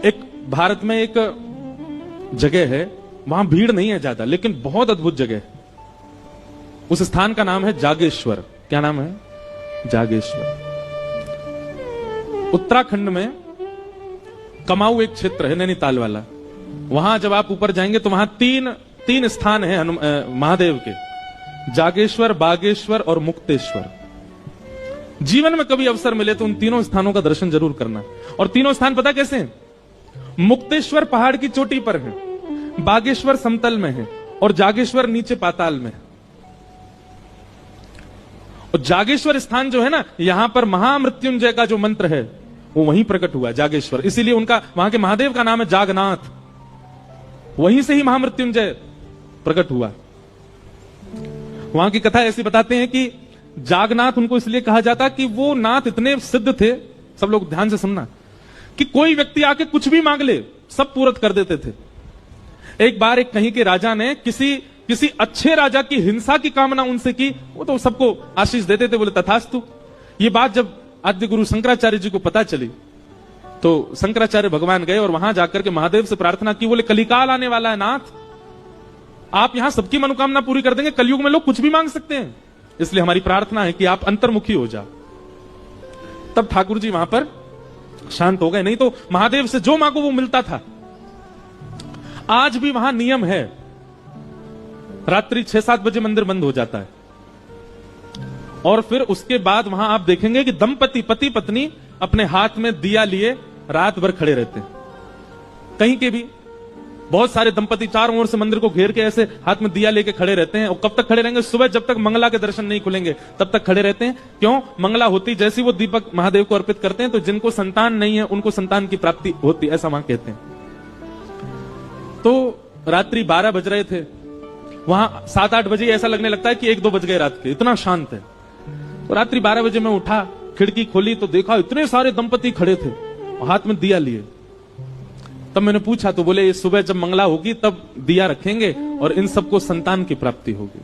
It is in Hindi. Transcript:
एक भारत में एक जगह है, वहां भीड़ नहीं है ज्यादा, लेकिन बहुत अद्भुत जगह है। उस स्थान का नाम है जागेश्वर। क्या नाम है? जागेश्वर। उत्तराखंड में कमाऊ एक क्षेत्र है, नैनीताल वाला। वहां जब आप ऊपर जाएंगे तो वहां तीन स्थान है महादेव के, जागेश्वर, बागेश्वर और मुक्तेश्वर। जीवन में कभी अवसर मिले तो उन तीनों स्थानों का दर्शन जरूर करना। और तीनों स्थान पता कैसे हैं? मुक्तेश्वर पहाड़ की चोटी पर है, बागेश्वर समतल में है और जागेश्वर नीचे पाताल में है। और जागेश्वर स्थान जो है ना, यहां पर महामृत्युंजय का जो मंत्र है वो वहीं प्रकट हुआ, जागेश्वर। इसीलिए उनका, वहां के महादेव का नाम है जागनाथ। वहीं से ही महामृत्युंजय प्रकट हुआ। वहां की कथा ऐसी बताते हैं कि जागनाथ उनको इसलिए कहा जाता कि वो नाथ इतने सिद्ध थे, सब लोग ध्यान से सुनना, कि कोई व्यक्ति आके कुछ भी मांग ले सब पूरत कर देते थे। एक बार एक कहीं के राजा ने किसी अच्छे राजा की हिंसा की कामना उनसे की, वो तो सबको आशीष देते थे, बोले तथास्तु। ये बात जब आद्य गुरु शंकराचार्य जी को पता चली तो शंकराचार्य भगवान गए और वहां जाकर के महादेव से प्रार्थना की, बोले कलिकाल आने वाला है नाथ, आप यहां सबकी मनोकामना पूरी कर देंगे। कलयुग में लोग कुछ भी मांग सकते हैं, इसलिए हमारी प्रार्थना है कि आप अंतर्मुखी हो जाओ। तब ठाकुर जी वहां पर शांत हो गए। नहीं तो महादेव से जो मांगो वो मिलता था। आज भी वहां नियम है, रात्रि 6-7 बजे मंदिर बंद हो जाता है। और फिर उसके बाद वहां आप देखेंगे कि दंपति, पति पत्नी अपने हाथ में दिया लिए रात भर खड़े रहते हैं। कहीं के भी बहुत सारे दंपति चारों ओर से मंदिर को घेर के ऐसे हाथ में दिया लेके खड़े रहते हैं। और कब तक खड़े रहेंगे? सुबह जब तक मंगला के दर्शन नहीं खुलेंगे तब तक खड़े रहते हैं। क्यों? मंगला होती जैसी वो दीपक महादेव को अर्पित करते हैं तो जिनको संतान नहीं है उनको संतान की प्राप्ति होती, ऐसा वहां कहते हैं। तो रात्रि 12 बज रहे थे, वहां 7-8 बजे ऐसा लगने लगता है कि 1-2 बज गए रात के, इतना शांत है। तो रात्रि 12 बजे मैं उठा, खिड़की खोली तो देखा इतने सारे दंपति खड़े थे और हाथ में दिया लिए। तब मैंने पूछा तो बोले सुबह जब मंगला होगी तब दिया रखेंगे और इन सबको संतान की प्राप्ति होगी।